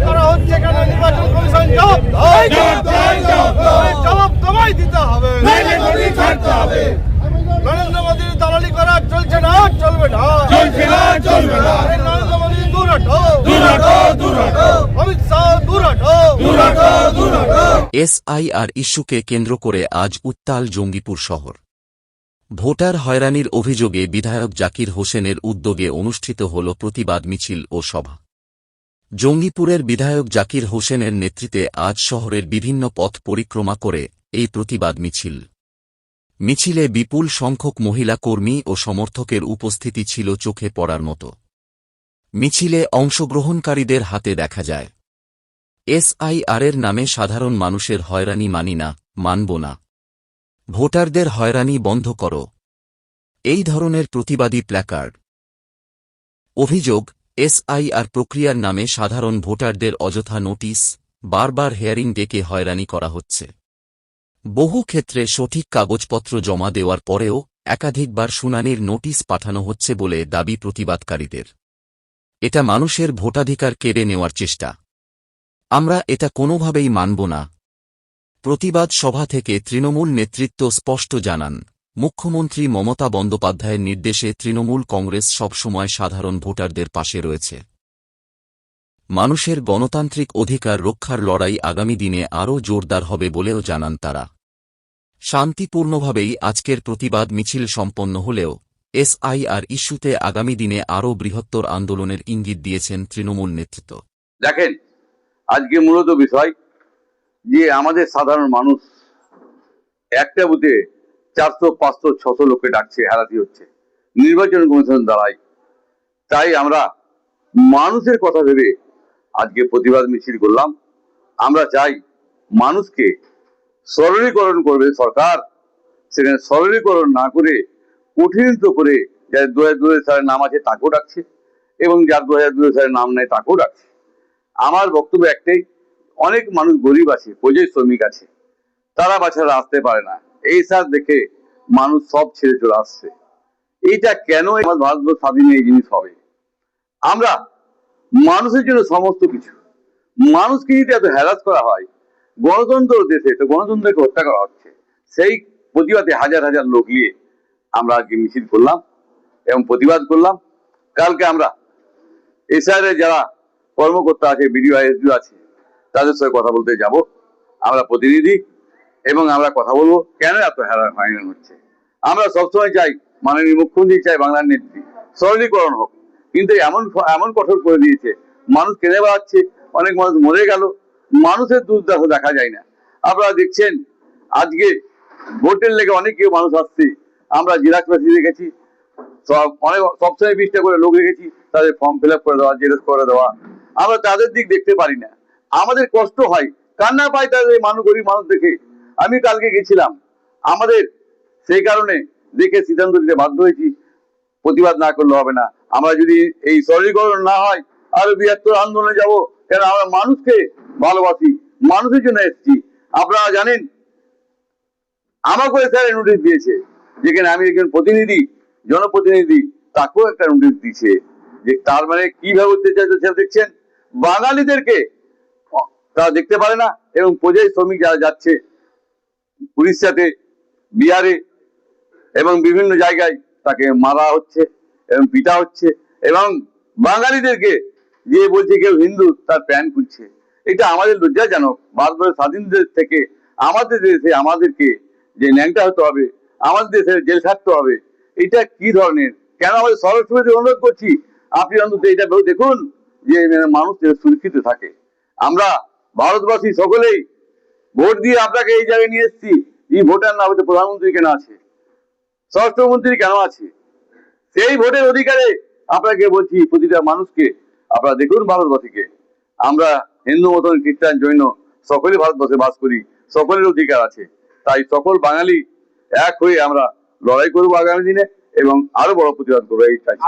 করা হচ্ছে কেন? নির্বাচন কমিশন জবাব তোমায় দিতে হবে। নরেন্দ্র মোদীর দালালি করা চলছে না, চলবে না। নরেন্দ্র মোদী দূর হটো, অমিত শাহ দূর হটো। এসআইআর ইস্যুকে কেন্দ্র করে আজ উত্তাল জঙ্গিপুর শহর। ভোটার হয়রানির অভিযোগে বিধায়ক জাকির হোসেনের উদ্যোগে অনুষ্ঠিত হল প্রতিবাদ মিছিল ও সভা। জঙ্গিপুরের বিধায়ক জাকির হোসেনের নেতৃত্বে আজ শহরের বিভিন্ন পথ পরিক্রমা করে এই প্রতিবাদ মিছিল। মিছিলে বিপুল সংখ্যক মহিলা কর্মী ও সমর্থকের উপস্থিতি ছিল চোখে পড়ার মতো। মিছিলে অংশগ্রহণকারীদের হাতে দেখা যায় এসআইআরের নামে সাধারণ মানুষের হয়রানি মানি না, মানব না, ভোটারদের হয়রানি বন্ধ করো, এই ধরনের প্রতিবাদী প্ল্যাকার্ড। অভিযোগ, এসআইআর প্রক্রিয়ার নামে সাধারণ ভোটারদের অযথা নোটিশ, বারবার হিয়ারিং ডেকে হয়রানি করা হচ্ছে। বহু ক্ষেত্রে সঠিক কাগজপত্র জমা দেওয়ার পরেও একাধিকবার শুনানির নোটিশ পাঠানো হচ্ছে বলে দাবি প্রতিবাদকারীদের। এটা মানুষের ভোটাধিকার কেড়ে নেওয়ার চেষ্টা। আমরা এটা কোনোভাবেই মানব না। প্রতিবাদ সভা থেকে তৃণমূল নেতৃত্ব স্পষ্ট জানান, মুখ্যমন্ত্রী মমতা বন্দ্যোপাধ্যায়ের নির্দেশে তৃণমূল কংগ্রেস সবসময় সাধারণ ভোটারদের পাশে রয়েছে। মানুষের গণতান্ত্রিক অধিকার রক্ষার লড়াই আগামী দিনে আরও জোরদার হবে বলেও জানান তারা। শান্তিপূর্ণভাবেই আজকের প্রতিবাদ মিছিল সম্পন্ন হলেও এসআইআর ইস্যুতে আগামী দিনে আরও বৃহত্তর আন্দোলনের ইঙ্গিত দিয়েছেন তৃণমূল নেতৃত্ব। দেখেন, আজকে মূলত বিষয় যে আমাদের সাধারণ মানুষ একটা বুথে 400, 500, 600 লোককে ডাকছে, হারাতি হচ্ছে নির্বাচন কমিশন দ্বারাই। তাই আমরা মানুষের কথা ভেবে আজকে প্রতিবাদ মিছিল করলাম। আমরা চাই মানুষকে সরলীকরণ করবে সরকার, সেখানে সরলীকরণ না করে কঠিনত করে যার 2002 সালের নাম আছে তাকেও ডাকছে এবং যার 2002 সালের নাম নেই তাকেও ডাকছে। আমার বক্তব্য একটাই, অনেক মানুষ গরিব আছে, পরিযায়ী শ্রমিক আছে, তারা বাচ্চারা আসতে পারে না। এই সার দেখে মানুষ সব ছেড়ে চলে আসছে। এইটা কেন ভারতবর্ষ স্বাধীনে এই জিনিস হবে? আমরা মানুষের জন্য সমস্ত কিছু, মানুষকে যদি এত হ্যারাস করা হয় গণতন্ত্র দেশে, তো গণতন্ত্রকে হত্যা করা হচ্ছে। সেই প্রতিবাদে হাজার হাজার লোক নিয়ে আমরা আজকে মিছিল করলাম এবং প্রতিবাদ করলাম। কালকে আমরা এসআইআর যারা কর্মকর্তা আছে, বিডিও এসডিও আছে, তাদের সঙ্গে কথা বলতে যাব। আমরা প্রতিনিধি এবং আমরা কথা বলবো কেন এত হয়রানি হচ্ছে। আমরা সবসময় চাই, মাননীয় মুখ্যমন্ত্রী চাই বাংলার নেত্রী সরলীকরণ হোক, কিন্তু এমন কঠোর করে দিয়েছে, মানুষ কেঁদে বেড়াচ্ছে, অনেক মানুষ মরে গেল, মানুষের দুর্দশা দেখা যায় না। আপনারা দেখছেন আজকে ভোটের লেগে অনেক কেউ মানুষ আসছে, আমরা জেরক্স মেশিন রেখেছি, সবসময় 20টা করে লোক রেখেছি, তাদের ফর্ম ফিল আপ করে দেওয়া, জেরক্স করে দেওয়া। আমরা তাদের দিক দেখতে পারি না, আমাদের কষ্ট হয়, কান্না পায় তাদের গরিব মানুষ দেখে। আমি কালকে গেছিলাম, আমাদের সেই কারণে দেখে সিদ্ধান্ত দিতে বাধ্য হয়েছি, প্রতিবাদ না করলে হবে না। আমরা যদি এই সরলীকরণ না হয় আরো বৃহত্তর আন্দোলনে যাব, কেন আমরা মানুষকে ভালোবাসি, মানুষের জন্য এসেছি। আপনারা জানেন আমাকেও স্যার নোটিশ দিয়েছে, যেখানে আমি একজন প্রতিনিধি, জনপ্রতিনিধি, তাকেও একটা নোটিশ দিয়েছে। যে তার মানে কিভাবে উঠতে চাইছে সেটা দেখছেন, বাঙালিদেরকে তারা দেখতে পারে না এবং পরিযায়ী শ্রমিক যারা যাচ্ছে উড়িষ্যাতে, বিহারে এবং বিভিন্ন জায়গায় তাকে মারা হচ্ছে এবং পিটা হচ্ছে, এবং বাঙালিদেরকে যে বলছে কেউ হিন্দু তার প্যান্ট খুলছে। এটা আমাদের লজ্জাজনক। ভারতবর্ষের স্বাধীন দেশ থেকে আমাদের দেশে আমাদেরকে যে ন্যাংটা হতে হবে, আমাদের দেশে জেল থাকতে হবে, এটা কি ধরনের? কেন আমাদের সরস্বতী অনুরোধ করছি, আপনি অন্তত এটা দেখুন যে মানুষ সুরক্ষিত থাকে। আমরা ভারতবাসী সকলেই ভোট দিয়ে আপনাকে এই জায়গায় নিয়ে এসেছি। এই ভোটার না হতে প্রধানমন্ত্রী কেন আছে, স্বরাষ্ট্রমন্ত্রী কেন আছে? সেই ভোটের অধিকারে আপনাকে বলছি, প্রতিটা মানুষকে আপনারা দেখুন, ভারতবাসীকে। আমরা হিন্দু, মতন, খ্রিস্টান, জৈন সকলে ভারতবর্ষে বাস করি, সকলের অধিকার আছে। তাই সকল বাঙালি এক হয়ে আমরা লড়াই করবো আগামী দিনে এবং আরো বড় প্রতিবাদ করবো, এই চাইছি।